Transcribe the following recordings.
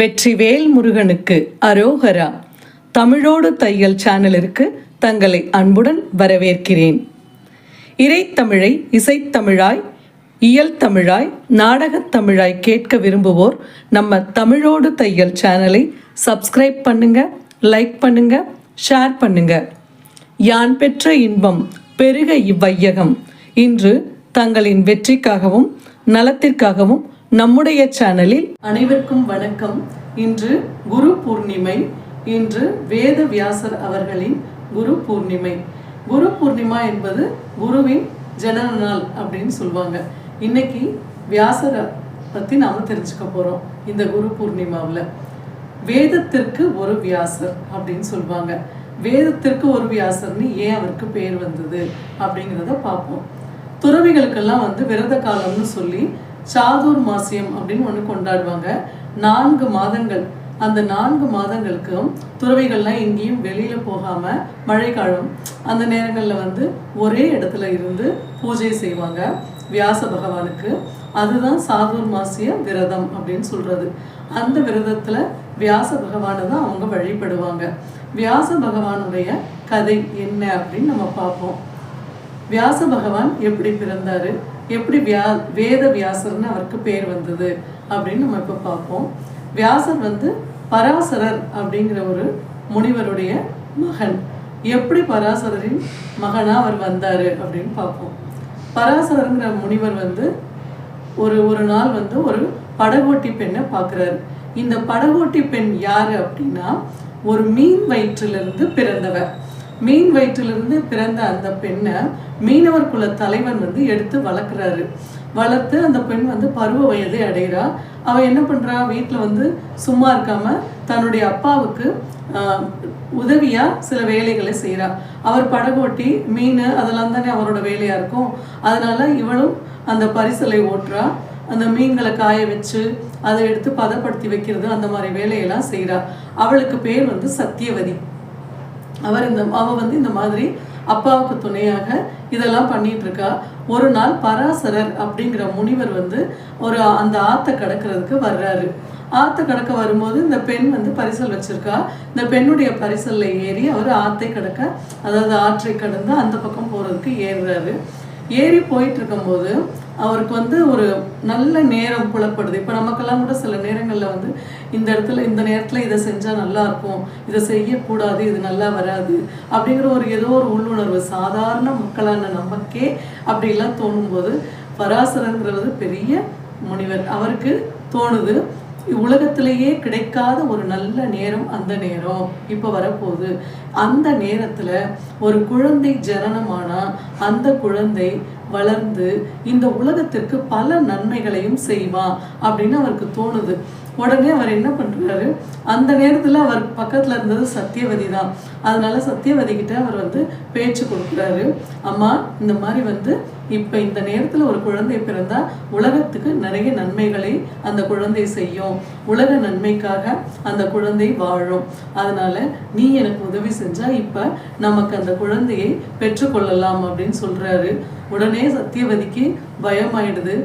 வெற்றிவேல் முருகனுக்கு அரோகரா. தமிழோடு தையல் சேனலிற்கு தங்களை அன்புடன் வரவேற்கிறேன். இறைத்தமிழை இசைத்தமிழாய், இயல் தமிழாய், நாடகத் தமிழாய் கேட்க விரும்புவோர் நம்ம தமிழோடு தையல் சேனலை சப்ஸ்கிரைப் பண்ணுங்க, லைக் பண்ணுங்க, ஷேர் பண்ணுங்க. யான் பெற்ற இன்பம் பெருக இவ்வையகம். இன்று தங்களின் வெற்றிக்காகவும் நலத்திற்காகவும் நம்முடைய சேனலில் அனைவருக்கும் வணக்கம். இன்று குரு பூர்ணிமை. இன்று வேத வியாசர் அவர்களின் குரு பூர்ணிமை. குரு பூர்ணிமா என்பது குருவின் ஜனன நாள் அப்படின்னு சொல்லுவாங்க. இன்னைக்கு வியாசரை பற்றி நாம் தெரிஞ்சுக்க போகிறோம். இந்த குரு பூர்ணிமாவில் வேதத்திற்கு ஒரு வியாசர் அப்படின்னு சொல்லுவாங்க. வேதத்திற்கு ஒரு வியாசர்னு ஏன் அவருக்கு பேர் வந்தது அப்படிங்கிறத பார்ப்போம். துறவிகளுக்கெல்லாம் விரத காலம்னு சொல்லி சாதுர் மாசியம் அப்படின்னு ஒன்று கொண்டாடுவாங்க. 4 மாதங்கள். அந்த 4 மாதங்களுக்கும் துறவிகள்லாம் எங்கேயும் வெளியில் போகாமல், மழைக்காலம் அந்த நேரங்களில் ஒரே இடத்துல இருந்து பூஜை செய்வாங்க வியாச பகவானுக்கு. அதுதான் சாதுர் மாசிய விரதம் அப்படின்னு சொல்கிறது. அந்த விரதத்தில் வியாச பகவானை தான் அவங்க வழிபடுவாங்க. வியாச பகவானுடைய கதை என்ன அப்படின்னு நம்ம பார்ப்போம். வியாச பகவான் எப்படி பிறந்தாரு, எப்படி வேத வியாசர்னு அவருக்கு பேர் வந்தது அப்படின்னு நம்ம இப்போ பார்ப்போம். வியாசர் பராசரர் அப்படிங்கிற ஒரு முனிவருடைய மகன். எப்படி பராசரரின் மகனா அவர் வந்தாரு அப்படின்னு பார்ப்போம். பராசரருங்கிற முனிவர் ஒரு நாள் ஒரு படகோட்டி பெண்ணை பார்க்குறாரு. இந்த படகோட்டி பெண் யாரு அப்படின்னா, ஒரு மீன் வயிற்றிலிருந்து பிறந்தவர். மீன் வயிற்றிலிருந்து பிறந்த அந்த பெண்ணை மீனவர் குல தலைவன் எடுத்து வளர்க்குறாரு. வளர்த்து அந்த பெண் பருவ வயதை அடைகிறா. அவள் என்ன பண்ணுறா, வீட்டில் சும்மா இருக்காம தன்னுடைய அப்பாவுக்கு உதவியாக சில வேலைகளை செய்கிறா. அவர் படகோட்டி, மீன் அதெல்லாம் தானே அவரோட வேலையாக இருக்கும். அதனால இவளும் அந்த பரிசலை ஓட்டுறா. அந்த மீன்களை காய வச்சு அதை எடுத்து பதப்படுத்தி வைக்கிறது, அந்த மாதிரி வேலையெல்லாம் செய்கிறா. அவளுக்கு பேர் சத்தியவதி. அவ இந்த மாதிரி அப்பாவுக்கு துணையாக இதெல்லாம் பண்ணிட்டு இருக்கா. ஒரு நாள் பராசரர் அப்படிங்கிற முனிவர் அந்த ஆத்தை கடக்கிறதுக்கு வர்றாரு. ஆத்தை கடக்க வரும்போது இந்த பெண் பரிசல் வச்சிருக்கா. இந்த பெண்ணுடைய பரிசல்ல ஏறி அவர் ஆத்தை கடக்க, அதாவது ஆற்றை கடந்து அந்த பக்கம் போறதுக்கு ஏறுறாரு. ஏறி போயிட்டு இருக்கும்போது அவருக்கு ஒரு நல்ல நேரம் புலப்படுது. இப்போ நமக்கெல்லாம் கூட சில நேரங்களில் இந்த இடத்துல இந்த நேரத்தில் இதை செஞ்சால் நல்லா இருக்கும், இதை செய்யக்கூடாது, இது நல்லா வராது அப்படிங்கிற ஏதோ ஒரு உள்ளுணர்வு சாதாரண மக்களான நமக்கே அப்படிலாம் தோணும்போது, பராசரங்கிறது பெரிய முனிவர், அவருக்கு தோணுது உலகத்திலேயே கிடைக்காத ஒரு நல்ல நேரம் அந்த நேரம் இப்போ வரப்போகுது. அந்த நேரத்தில் ஒரு குழந்தை ஜனனமானா அந்த குழந்தை வளர்ந்து இந்த உலகத்திற்கு பல நன்மைகளையும் செய்வான் அப்படின்னு அவருக்கு தோணுது. உடனே அவர் என்ன பண்ணுறாரு, அந்த நேரத்தில் அவர் பக்கத்தில் இருந்தது சத்தியவதி தான். அதனால சத்தியவதி கிட்ட அவர் பேச்சு கொடுக்குறாரு. அம்மா, இந்த மாதிரி இப்போ இந்த நேரத்தில் ஒரு குழந்தை பிறந்தா உலகத்துக்கு நிறைய நன்மைகளை அந்த குழந்தை செய்யும், உலக நன்மைக்காக அந்த குழந்தை வாழும். அதனால நீ எனக்கு உதவி செஞ்சா இப்போ நமக்கு அந்த குழந்தையை பெற்றுக்கொள்ளலாம் அப்படின்னு சொல்றாரு. உடனே சத்தியவதிக்கு பயமாயிடுது.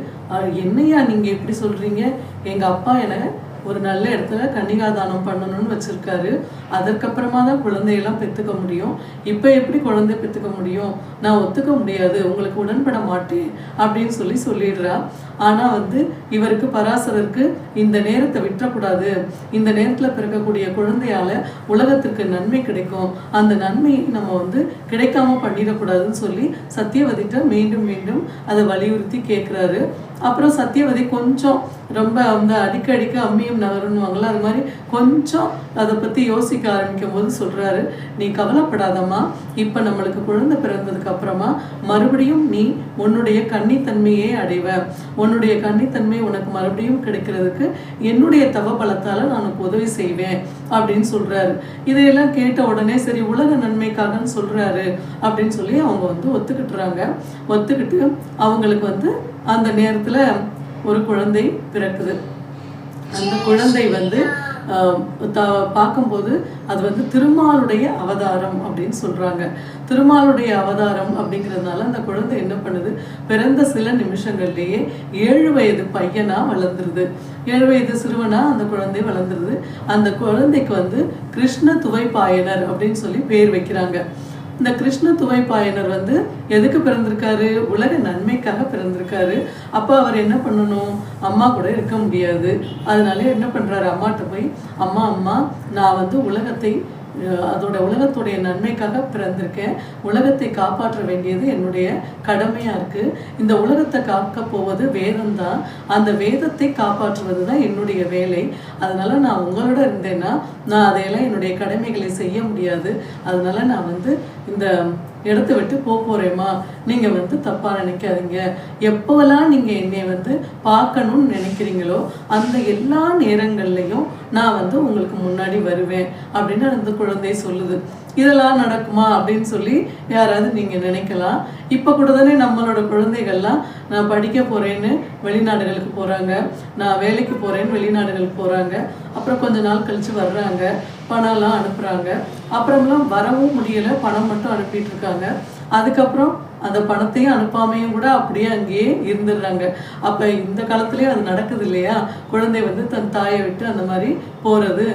என்னையா நீங்க எப்படி சொல்றீங்க, எங்க அப்பா எனக்கு ஒரு நல்ல இடத்துல கன்னிகாதானம் பண்ணணும்னு வச்சிருக்காரு, அதற்கப்புறமா தான் குழந்தையெல்லாம் பெற்றுக்க முடியும், இப்போ எப்படி குழந்தை பெற்றுக்க முடியும், நான் ஒத்துக்க முடியாது, உங்களுக்கு உடன்பட மாட்டேன் அப்படின்னு சொல்லிடுறா. ஆனால் இவருக்கு பராசரருக்கு இந்த நேரத்தை விட்டுறக்கூடாது, இந்த நேரத்தில் பிறக்கக்கூடிய குழந்தையால உலகத்திற்கு நன்மை கிடைக்கும், அந்த நன்மையை நம்ம கிடைக்காம பண்ணிடக்கூடாதுன்னு சொல்லி சத்தியவதிட்ட மீண்டும் மீண்டும் அதை வலியுறுத்தி கேட்குறாரு. அப்புறம் சத்தியவதி கொஞ்சம் ரொம்ப அடிக்க அம்மியும் நகருன்னுவாங்களா, அது மாதிரி கொஞ்சம் அதை பற்றி யோசிக்க ஆரம்பிக்கும் போது சொல்கிறாரு, நீ கவலைப்படாதம்மா, இப்போ நம்மளுக்கு குழந்தை பிறந்ததுக்கு அப்புறமா மறுபடியும் நீ உன்னுடைய கன்னித்தன்மையே அடைவ, உன்னுடைய கன்னித்தன்மை உனக்கு மறுபடியும் கிடைக்கிறதுக்கு என்னுடைய தவ பலத்தால் நான் உனக்கு உதவி செய்வேன் அப்படின்னு சொல்கிறாரு. இதையெல்லாம் கேட்ட உடனே சரி உலக நன்மைக்காகன்னு சொல்கிறாரு அப்படின்னு சொல்லி அவங்க ஒத்துக்கிட்டுறாங்க. ஒத்துக்கிட்டு அவங்களுக்கு அந்த நேரத்தில் ஒரு குழந்தை பிறக்குது. அந்த குழந்தை வந்து பார்க்கும்போது அது வந்து திருமாலுடைய அவதாரம் அப்படின்னு சொல்றாங்க. திருமாலுடைய அவதாரம் அப்படிங்கிறதுனால அந்த குழந்தை என்ன பண்ணுது, பிறந்த சில நிமிஷங்கள்லேயே 7 வயது பையனா வளர்ந்துருது. 7 வயது சிறுவனா அந்த குழந்தை வளர்ந்துருது. அந்த குழந்தைக்கு வந்து கிருஷ்ண துவைப்பாயனர் அப்படின்னு சொல்லி பேர் வைக்கிறாங்க. இந்த கிருஷ்ண துவைப்பாயனர் வந்து எதுக்கு பிறந்திருக்காரு, உலக நன்மைக்காக பிறந்திருக்காரு. அப்போ அவர் என்ன பண்ணணும், அம்மா கூட இருக்க முடியாது. அதனால என்ன பண்றாரு, அம்மாட்ட போய் அம்மா நான் வந்து உலகத்துடைய நன்மைக்காக பிறந்திருக்கேன். உலகத்தை காப்பாற்ற வேண்டியது என்னுடைய கடமையா இருக்கு. இந்த உலகத்தை காக்க போவது வேதம் தான். அந்த வேதத்தை காப்பாற்றுவது தான் என்னுடைய வேலை. அதனால நான் உங்களோட இருந்தேன்னா நான் அதையெல்லாம் என்னுடைய கடமைகளை செய்ய முடியாது. அதனால நான் வந்து இந்த இடத்த விட்டு போறேம்மா, நீங்க வந்து தப்பா நினைக்காதீங்க. எப்போவெல்லாம் நீங்க என்னை வந்து பார்க்கணும்னு நினைக்கிறீங்களோ அந்த எல்லா நேரங்கள்லையும் நான் வந்து உங்களுக்கு முன்னாடி வருவேன் அப்படின்னு அந்த குழந்தை சொல்லுது. இதெல்லாம் நடக்குமா அப்படின்னு சொல்லி யாராவது நீங்க நினைக்கலாம். இப்ப கூட தானே நம்மளோட குழந்தைகள்லாம் நான் படிக்க போறேன்னு வெளிநாடுகளுக்கு போறாங்க, நான் வேலைக்கு போறேன்னு வெளிநாடுகளுக்கு போறாங்க. அப்புறம் கொஞ்ச நாள் கழிச்சு வர்றாங்க, பணம்லாம் அனுப்புறாங்க. அப்புறம்லாம் வரவும் முடியல, பணம் மட்டும் அனுப்பிட்டு இருக்காங்க. அதுக்கப்புறம் அந்த பணத்தையும் அனுப்பாமையும் கூட அப்படியே அங்கேயே இருந்துடுறாங்க. அப்ப இந்த காலத்திலேயே அது நடக்குது இல்லையா, குழந்தை வந்து தன் தாயை விட்டு அந்த மாதிரி போறது.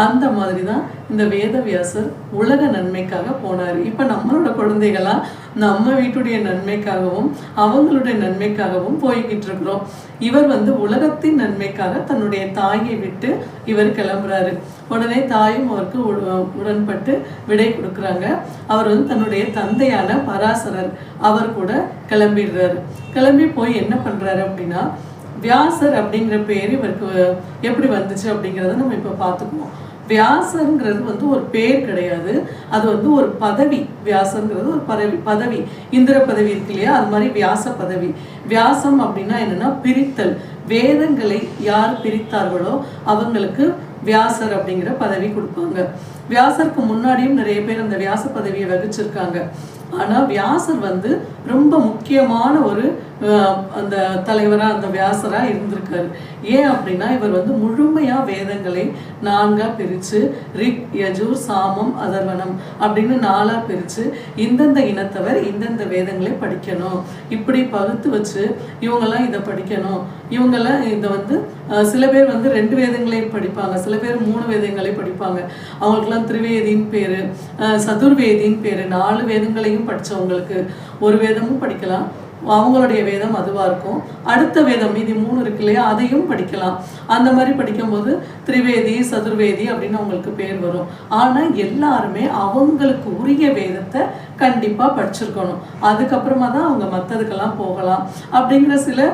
அந்த மாதிரி தான் இந்த வேதவியாசர் உலக நன்மைக்காக போனாரு. இப்ப நம்மளோட குழந்தைகளா நம்ம வீட்டுடைய நன்மைக்காகவும் அவங்களுடைய நன்மைக்காகவும் போய்கிட்டு இருக்கிறோம். இவர் வந்து உலகத்தின் நன்மைக்காக தன்னுடைய தாயை விட்டு இவர் கிளம்புறாரு. உடனே தாயும் அவருக்கு உடன்பட்டு விடை கொடுக்குறாங்க. அவர் வந்து தன்னுடைய தந்தையான பராசரர் அவர் கூட கிளம்பிடுறாரு. கிளம்பி போய் என்ன பண்றாரு அப்படின்னா, வியாசர் அப்படிங்கிற பேர் இவருக்கு எப்படி வந்துச்சு அப்படிங்கிறத நம்ம இப்ப பார்த்துக்குவோம். வியாசங்கிறது வந்து ஒரு பேர் கிடையாது, அது வந்து ஒரு பதவி. வியாசங்கிறது ஒரு பதவி. இந்திர பதவி இருக்கு இல்லையா, அது மாதிரி வியாச பதவி. வியாசம் அப்படின்னா என்னன்னா பிரித்தல். வேதங்களை யார் பிரித்தார்களோ அவங்களுக்கு வியாசர் அப்படிங்கிற பதவி கொடுப்பாங்க. வியாசருக்கு முன்னாடியும் நிறைய பேர் அந்த வியாச பதவியை வகிச்சிருக்காங்க. ஆனா வியாசர் வந்து ரொம்ப முக்கியமான ஒரு அந்த தலைவரா அந்த வியாசரா இருந்திருக்காரு. ஏன் அப்படின்னா இவர் வந்து முழுமையா வேதங்களை 4ஆ பிரிச்சு ரிக், யஜூர், சாமம், அதர்வனம் அப்படின்னு 4ஆ பிரிச்சு இந்தந்த இனத்தவர் இந்தந்த வேதங்களை படிக்கணும், இப்படி பகுத்து வச்சு இவங்கெல்லாம் இதை படிக்கணும். இவங்கெல்லாம் இதை வந்து சில பேர் வந்து 2 வேதங்களையும் படிப்பாங்க, சில பேர் 3 வேதங்களையும் படிப்பாங்க. அவங்களுக்குலாம் திரிவேதின்னு பேரு, சதுர்வேதின்னு பேரு. 4 வேதங்களையும் படிச்சவங்களுக்கு ஒரு வேதமும் படிக்கலாம், அவங்களுடைய வேதம் அதுவா இருக்கும். அடுத்த வேதம் மீதி 3 இருக்கு இல்லையா, அதையும் படிக்கலாம். அந்த மாதிரி படிக்கும்போது திரிவேதி, சதுர்வேதி அப்படின்னு அவங்களுக்கு பேர் வரும். ஆனா எல்லாருமே அவங்களுக்கு உரிய வேதத்தை கண்டிப்பா படிச்சிருக்கணும். அதுக்கப்புறமா தான் அவங்க மற்றதுக்கெல்லாம் போகலாம் அப்படிங்கிற சில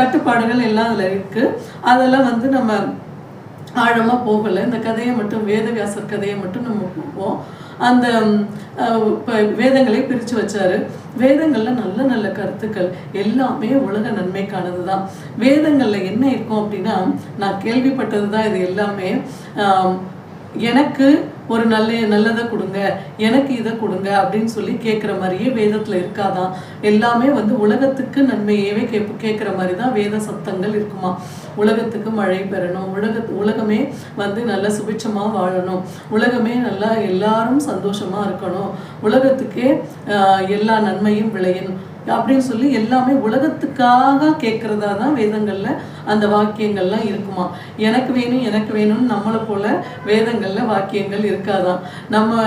கட்டுப்பாடுகள் எல்லாம் அதுல இருக்கு. அதெல்லாம் வந்து நம்ம ஆழமா போகலை. இந்த கதையை மட்டும், வேதவியாசர் கதையை மட்டும் நம்ம போவோம். அந்த வேதங்களை பிரித்து வச்சாரு. வேதங்கள்ல நல்ல நல்ல கருத்துக்கள் எல்லாமே உலக நன்மைக்கானது தான். வேதங்கள்ல என்ன இருக்கும் அப்படின்னா, நான் கேள்விப்பட்டது தான் இது எல்லாமே. எனக்கு ஒரு நல்லதை கொடுங்க, எனக்கு இதை கொடுங்க அப்படின்னு சொல்லி கேட்குற மாதிரியே வேதத்துல இருக்காதான். எல்லாமே வந்து உலகத்துக்கு நன்மையவே கேட்குற மாதிரி தான் வேத சத்தங்கள் இருக்குமா. உலகத்துக்கு மழை பெறணும், உலகமே வந்து நல்லா சுபிட்சமா வாழணும், உலகமே நல்லா எல்லாரும் சந்தோஷமா இருக்கணும், உலகத்துக்கே எல்லா நன்மையும் விளையணும் அப்படின்னு சொல்லி எல்லாமே உலகத்துக்காக கேட்கறதா தான் வேதங்கள்ல அந்த வாக்கியங்கள்லாம் இருக்குமா. எனக்கு வேணும்னு நம்மளை போல வேதங்கள்ல வாக்கியங்கள் இருக்காதான். நம்ம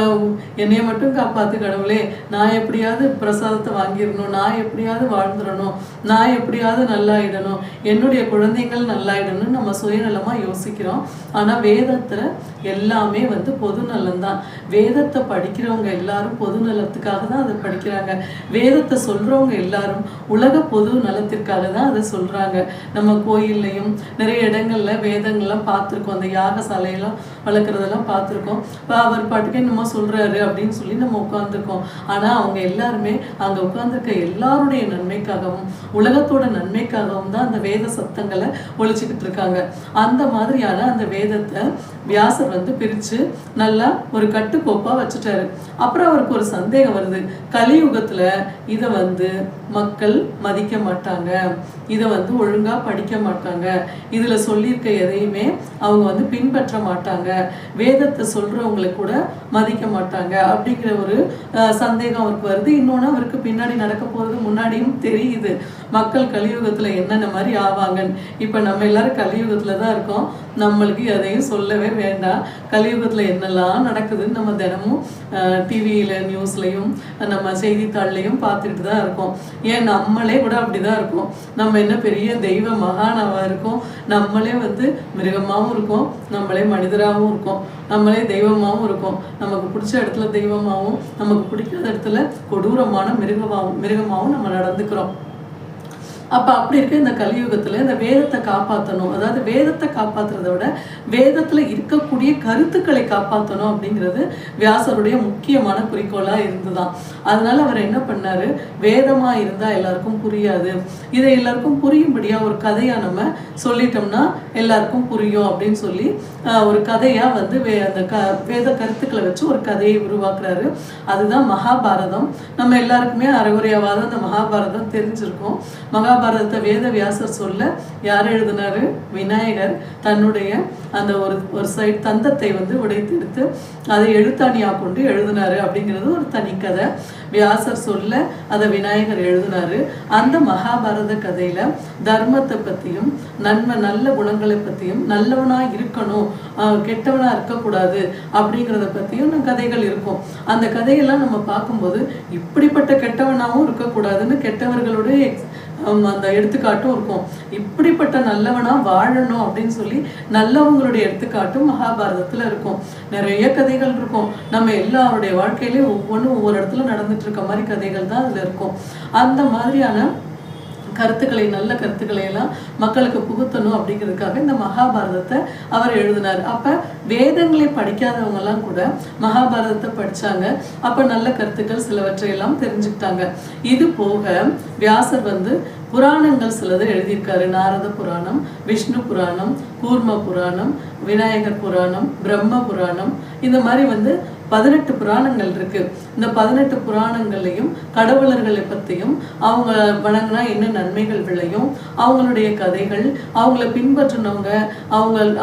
என்னைய மட்டும் காப்பாத்து கடவுளே, நான் எப்படியாவது பிரசாதத்தை வாங்கிடணும், நான் எப்படியாவது வாழ்ந்துடணும், நான் எப்படியாவது நல்லாயிடணும், என்னுடைய குழந்தைகள் நல்லாயிடணும்னு நம்ம சுயநலமா யோசிக்கிறோம். ஆனா வேதத்துல எல்லாமே வந்து பொது நலம்தான். வேதத்தை படிக்கிறவங்க எல்லாரும் பொது நலத்துக்காக தான் அதை படிக்கிறாங்க. வேதத்தை சொல்றவங்க எல்லாரும் உலக பொது நலத்திற்காக தான் அதை சொல்றாங்க. நம்ம கோயில்லையும் நிறைய இடங்கள்ல வேதங்கள்லாம் பார்த்துருக்கோம், அந்த யாகசாலையெல்லாம் வளர்க்குறதெல்லாம் பார்த்துருக்கோம். அவர் பாட்டுக்கே நம்ம சொல்றாரு அப்படின்னு சொல்லி நம்ம உட்காந்துருக்கோம். ஆனா அவங்க எல்லாருமே அங்க உட்கார்ந்துருக்க எல்லாருடைய நன்மைக்காகவும் உலகத்தோட நன்மைக்காகவும் தான் அந்த வேத சத்தங்களை ஒழிச்சுக்கிட்டு இருக்காங்க. அந்த மாதிரியான அந்த வேதத்தை வியாசர் வந்து பிரிச்சு நல்லா ஒரு கட்டுக்கோப்பா வச்சுட்டாரு. அப்புறம் அவருக்கு ஒரு சந்தேகம் வருது, கலியுகத்துல இதை வந்து மக்கள் மதிக்க மாட்டாங்க, இதை வந்து ஒழுங்காக படிக்க மாட்டாங்க, இதில் சொல்லியிருக்க எதையுமே அவங்க வந்து பின்பற்ற மாட்டாங்க, வேதத்தை சொல்கிறவங்களை கூட மதிக்க மாட்டாங்க அப்படிங்கிற ஒரு சந்தேகம் அவருக்கு வருது. இன்னொன்று, அவருக்கு பின்னாடி நடக்க போகிறது முன்னாடியும் தெரியுது, மக்கள் கலியுகத்தில் என்னென்ன மாதிரி ஆவாங்கன்னு. இப்போ நம்ம எல்லாரும் கலியுகத்தில் தான் இருக்கோம், நம்மளுக்கு எதையும் சொல்லவே வேண்டாம். கலியுகத்தில் என்னெல்லாம் நடக்குதுன்னு நம்ம தினமும் டிவியில் நியூஸ்லையும் நம்ம செய்தித்தாள்லையும் பார்த்துட்டு தான் இருக்கோம். ஏன் நம்மளே கூட அப்படி தான் இருக்கோம். நம்ம என்ன பெரிய தெய்வ மகானாவாக இருக்கோம், நம்மளே வந்து மிருகமாகவும் இருக்கோம், நம்மளே மனிதராகவும் இருக்கோம், நம்மளே தெய்வமாகவும் இருக்கோம். நமக்கு பிடிச்ச இடத்துல தெய்வமாகவும், நமக்கு பிடிக்காத இடத்துல கொடூரமான மிருகமாகவும் நம்ம நடந்துக்கிறோம். அப்போ அப்படி இருக்க இந்த கலியுகத்தில் இந்த வேதத்தை காப்பாற்றணும், அதாவது வேதத்தை காப்பாற்றுறத விட வேதத்தில் இருக்கக்கூடிய கருத்துக்களை காப்பாற்றணும் அப்படிங்கிறது வியாசருடைய முக்கியமான குறிக்கோளாக இருந்துதான். அதனால அவர் என்ன பண்ணாரு, வேதமாக இருந்தால் எல்லாருக்கும் புரியாது, இதை எல்லாருக்கும் புரியும்படியாக ஒரு கதையாக நம்ம சொல்லிட்டோம்னா எல்லாருக்கும் புரியும் அப்படின்னு சொல்லி ஒரு கதையாக வந்து அந்த வேத கருத்துக்களை வச்சு ஒரு கதையை உருவாக்குறாரு. அதுதான் மகாபாரதம். நம்ம எல்லாருக்குமே அரைகுறையாவது அந்த மகாபாரதம் தெரிஞ்சிருக்கும். மகாபாரதத்தை வேத வியாசர் சொல்ல யார் எழுதினாரு, விநாயகர் தன்னுடைய அந்த ஒரு சைட் தந்தத்தை வந்து உடைத்து எடுத்து அதை எழுத்தாணியா கொண்டு எழுதினாரு அப்படிங்கிறது ஒரு தனி கதை. வியாசர் சொல்ல அதை விநாயகர் எழுதினாரு. அந்த மகாபாரத கதையில தர்மத்தை பத்தியும் நல்ல குணங்களை பத்தியும், நல்லவனா இருக்கணும் கெட்டவனா இருக்கக்கூடாது அப்படிங்கிறத பத்தியும் கதைகள் இருக்கும். அந்த கதையெல்லாம் நம்ம பார்க்கும்போது இப்படிப்பட்ட கெட்டவனாகவும் இருக்கக்கூடாதுன்னு கெட்டவர்களுடைய அந்த எடுத்துக்காட்டும் இருக்கும். இப்படிப்பட்ட நல்லவனா வாழணும் அப்படின்னு சொல்லி நல்லவங்களுடைய எடுத்துக்காட்டும் மகாபாரதத்துல இருக்கும். நிறைய கதைகள் இருக்கும். நம்ம எல்லாருடைய வாழ்க்கையிலேயும் ஒவ்வொன்றும் ஒவ்வொரு இடத்துல நடந்துட்டு இருக்க மாதிரி கதைகள் தான் அதுல இருக்கும். அந்த மாதிரியான கருத்துக்களை, நல்ல கருத்துக்களை எல்லாம் மக்களுக்கு புகுத்தணும் அப்படிங்கிறதுக்காக இந்த மகாபாரதத்தை அவர் எழுதினார். அப்ப வேதங்களை படிக்காதவங்க எல்லாம் கூட மகாபாரதத்தை படிச்சாங்க. அப்ப நல்ல கருத்துக்கள் சிலவற்றை எல்லாம் தெரிஞ்சுக்கிட்டாங்க. இது போக வியாசர் வந்து புராணங்கள் சிலது எழுதியிருக்காரு. நாரத புராணம், விஷ்ணு புராணம், கூர்ம புராணம், விநாயகர் புராணம், பிரம்ம புராணம், இந்த மாதிரி வந்து 18 புராணங்கள் இருக்கு. இந்த 18 புராணங்கள்லையும் கடவுளர்களை பற்றியும், அவங்க வணங்கினா என்ன நன்மைகள் விளையும், அவங்களுடைய கதைகள், அவங்கள பின்பற்றினவங்க,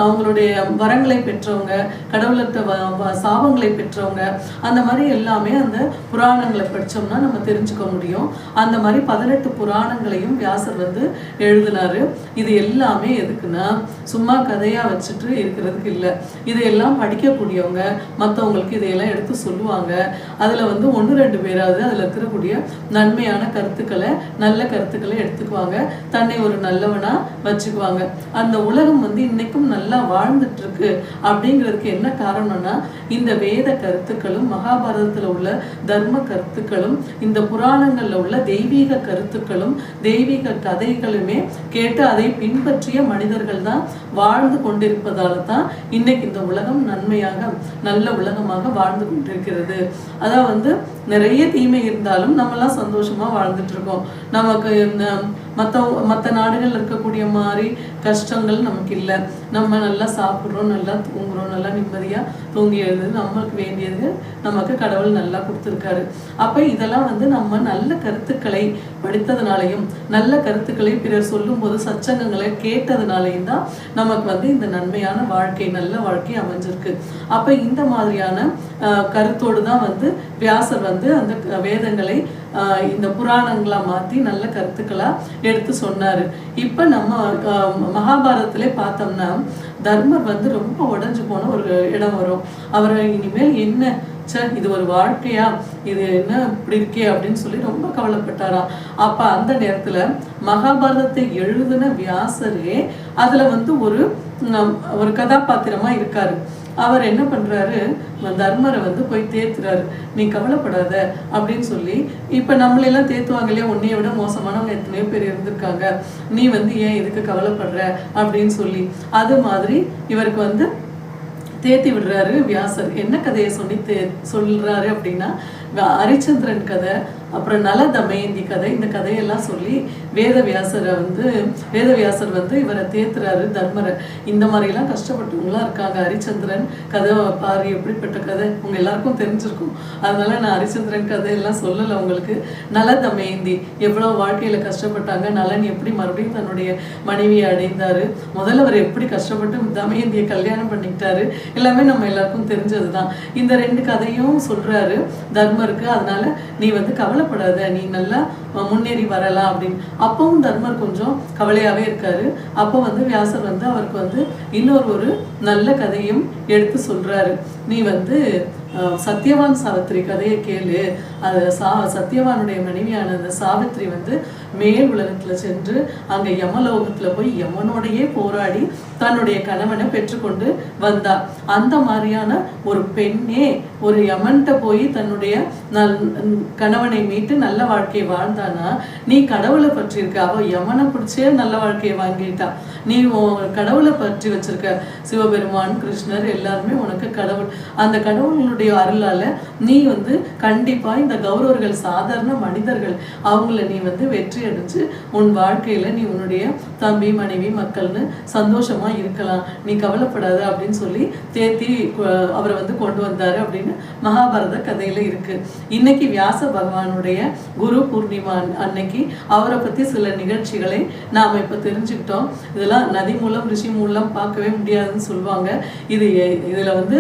அவங்களுடைய வரங்களை பெற்றவங்க, கடவுளர்கிட்ட சாபங்களை பெற்றவங்க, அந்த மாதிரி எல்லாமே அந்த புராணங்களை படித்தோம்னா நம்ம தெரிஞ்சுக்க முடியும். அந்த மாதிரி 18 புராணங்களையும் வியாசர் வந்து எழுதினாரு. இது எல்லாமே எதுக்குன்னா சும்மா கதையாக வச்சுட்டு இருக்கிறதுக்கு இல்லை. இதையெல்லாம் படிக்கக்கூடியவங்க மற்றவங்களுக்கு இதையெல்லாம் எடுத்து சொல்லுவாங்க. அதில் வந்து 1-2 பேராவது அதில் இருக்கக்கூடிய நன்மையான கருத்துக்களை, நல்ல கருத்துக்களை எடுத்துக்குவாங்க, தன்னை ஒரு நல்லவனா வச்சுக்குவாங்க. அந்த உலகம் வந்து இன்னைக்கும் நல்லா வாழ்ந்துட்டு இருக்கு அப்படிங்கிறதுக்கு என்ன காரணம்னா இந்த வேத கருத்துக்களும், மகாபாரதத்தில் உள்ள தர்ம கருத்துக்களும், இந்த புராணங்கள்ல உள்ள தெய்வீக கருத்துக்களும் தெய்வீக கதைகளுமே கேட்டு அதை பின்பற்றிய மனிதர்கள் தான் வாழ்ந்து கொண்டிருப்பதால தான் இன்னைக்கு இந்த உலகம் நன்மையாக நல்ல உலகமாக வாழ்ந்து கொண்டிருக்கிறது. அதான் வந்து நிறைய தீமை இருந்தாலும் நம்மலாம் சந்தோஷமா வாழ்ந்துட்டு இருக்கோம். நமக்கு மற்ற நாடுகள் இருக்கக்கூடிய மாதிரி கஷ்டங்கள் நமக்கு இல்லை. நம்ம நல்லா சாப்பிட்றோம், நல்லா தூங்குறோம், நல்லா நிம்மதியாக தூங்கி எழுது, நம்மளுக்கு வேண்டியது நமக்கு கடவுள் நல்லா கொடுத்துருக்காரு. அப்போ இதெல்லாம் வந்து நம்ம நல்ல கருத்துக்களை படித்ததுனாலையும், நல்ல கருத்துக்களை பிறர் சொல்லும்போது சச்சங்கங்களை கேட்டதுனாலையும் தான் நமக்கு வந்து இந்த நன்மையான வாழ்க்கை, நல்ல வாழ்க்கை அமைஞ்சிருக்கு. அப்போ இந்த மாதிரியான கருத்தோடு தான் வந்து வியாசர் வந்து அந்த வேதங்களை இந்த புராணங்களா மாற்றி நல்ல கருத்துக்களா எடுத்து சொன்னாரு. இப்போ நம்ம மகாபாரதத்திலே பார்த்தோம்னா தர்மர் வந்து ரொம்ப உடைஞ்சு போன ஒரு இடம் வரும். அவர் இனிமேல் என்ன இது ஒரு வாழ்க்கையா, இது என்ன இப்படி இருக்கே அப்படின்னு சொல்லி ரொம்ப கவலைப்பட்டாராம். அப்ப அந்த நேரத்துல மகாபாரதத்தை எழுதின வியாசரே அதுல வந்து ஒரு கதாபாத்திரமா இருக்காரு. அவர் என்ன பண்றாரு, தர்மரை வந்து போய் தேத்துறாரு. நீ கவலைப்படாத அப்படின்னு சொல்லி, இப்ப நம்மளெல்லாம் தேத்துவாங்க இல்லையா, உன்னைய விட மோசமானவங்க எத்தனையோ பேர் இருந்திருக்காங்க, நீ வந்து ஏன் இதுக்கு கவலைப்படுற அப்படின்னு சொல்லி, அது மாதிரி இவருக்கு வந்து தேத்தி விடுறாரு வியாசர். என்ன கதையை சொல்றாரு அப்படின்னா, ஹரிச்சந்திரன் கதை, அப்புறம் நல தமயந்தி கதை, இந்த கதையெல்லாம் சொல்லி வேதவியாசர் வந்து இவரை தேத்துறாரு தர்மரை. இந்த மாதிரிலாம் கஷ்டப்பட்டவங்களாம் இருக்காங்க. ஹரிச்சந்திரன் கதை பாரு, எப்படிப்பட்ட கதை உங்க எல்லாருக்கும் தெரிஞ்சிருக்கும். அதனால நான் ஹரிச்சந்திரன் கதையெல்லாம் சொல்லலை உங்களுக்கு. நல தமயந்தி எவ்வளோ வாழ்க்கையில கஷ்டப்பட்டாங்க, நலன் எப்படி மறுபடியும் தன்னுடைய மனைவியை அடைந்தாரு, முதல்ல அவர் எப்படி கஷ்டப்பட்டு தமயந்தியை கல்யாணம் பண்ணிக்கிட்டாரு, எல்லாமே நம்ம எல்லாருக்கும் தெரிஞ்சதுதான். இந்த 2 கதையும் சொல்றாரு தர்மருக்கு. அதனால நீ வந்து கவலைப்படாத, நீ நல்லா முன்னேறி வரலாம் அப்படின்னு. அப்பவும் தர்மர் கொஞ்சம் கவலையாவே இருக்காரு. அப்போ வந்து வியாசர் வந்து அவருக்கு வந்து இன்னொரு நல்ல கதையும் எடுத்து சொல்றாரு. நீ வந்து சத்யவான் சாவித்திரி கதையை கேளு. அது சத்யவானுடைய மனைவியான அந்த சாவித்திரி வந்து மேல் உலகத்துல சென்று அங்க யமலோகத்துல போய் யமனோடையே போராடி தன்னுடைய கணவனை பெற்றுக்கொண்டு வந்தா. அந்த மாதிரியான ஒரு பெண்ணே ஒரு யமன்கிட்ட போய் தன்னுடைய கணவனை மீட்டு நல்ல வாழ்க்கையை வாழ்ந்தானா, நீ கடவுளை பற்றி இருக்க. அவ யமனை பிடிச்சே நல்ல வாழ்க்கையை வாங்கிட்டா. நீ கடவுளை பற்றி வச்சிருக்க. சிவபெருமான், கிருஷ்ணர் எல்லாருமே உனக்கு கடவுள். அந்த கடவுளுடைய அருளால நீ வந்து கண்டிப்பா இந்த கௌரவர்கள் சாதாரண மனிதர்கள், அவங்கள நீ வந்து வெற்றி அடைஞ்சு உன் வாழ்க்கையில நீ உன்னுடைய தம்பி, மனைவி, மக்கள்னு சந்தோஷமா இருக்கலாம். நீ கவலைப்படாத அப்படின்னு சொல்லி தேத்தி அவரை வந்து கொண்டு வந்தாரு அப்படின்னு மகாபாரத கதையில இருக்கு. இன்னைக்கு வியாச பகவானுடைய குரு பூர்ணிமா அன்னைக்கு அவரை பத்தி சில நிகழ்ச்சிகளை நாம இப்ப தெரிஞ்சுக்கிட்டோம். இதெல்லாம் நதி மூலம் ரிஷி மூலம் பார்க்கவே முடியாதுன்னு சொல்லுவாங்க. இதுல வந்து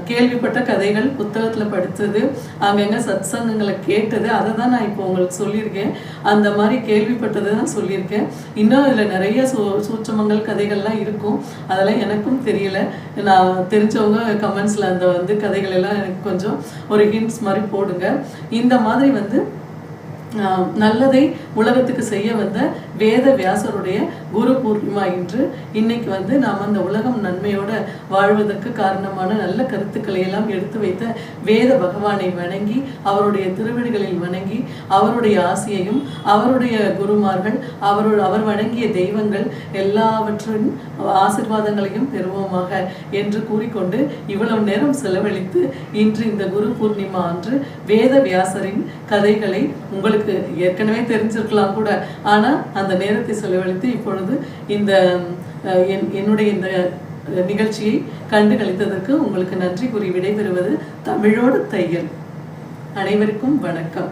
கேள்விப்பட்ட கதைகள், புத்தகத்துல படித்தது, அங்கங்க சத்சங்கங்களை கேட்டது, அதை தான் நான் இப்போ உங்களுக்கு சொல்லியிருக்கேன். அந்த மாதிரி கேள்விப்பட்டதை தான் சொல்லியிருக்கேன். இன்னும் இதில் நிறைய சூட்சமங்கள் கதைகள்லாம் இருக்கும். அதெல்லாம் எனக்கும் தெரியல. நான் தெரிஞ்சவங்க கமெண்ட்ஸில் அந்த வந்து கதைகள் எல்லாம் எனக்கு கொஞ்சம் ஒரு ஹிண்ட்ஸ் மாதிரி போடுங்க. இந்த மாதிரி வந்து நல்லதை உலகத்துக்கு செய்ய வந்த வேத வியாசருடைய குரு பூர்ணிமா இன்று. இன்னைக்கு வந்து நாம் அந்த உலகம் நன்மையோட வாழ்வதற்கு காரணமான நல்ல கருத்துக்களை எல்லாம் எடுத்து வைத்த வேத பகவானை வணங்கி, அவருடைய திருவடிகளில் வணங்கி, அவருடைய ஆசியையும் அவருடைய குருமார்கள் அவர் வணங்கிய தெய்வங்கள் எல்லாவற்றின் ஆசிர்வாதங்களையும் பெறுவோமாக என்று கூறிக்கொண்டு இவ்வளவு நேரம் செலவழித்து இன்று இந்த குரு பூர்ணிமா அன்று வேத வியாசரின் கதைகளை உங்களுக்கு ஏற்கனவே தெரிஞ்சிருக்கலாம் கூட, ஆனா அந்த நேரத்தை செலவழித்து இப்பொழுது இந்த என்னுடைய இந்த நிகழ்ச்சியை கண்டு கழித்ததற்கு உங்களுக்கு நன்றி கூறி விடைபெறுவது தமிழோடு தையல். அனைவருக்கும் வணக்கம்.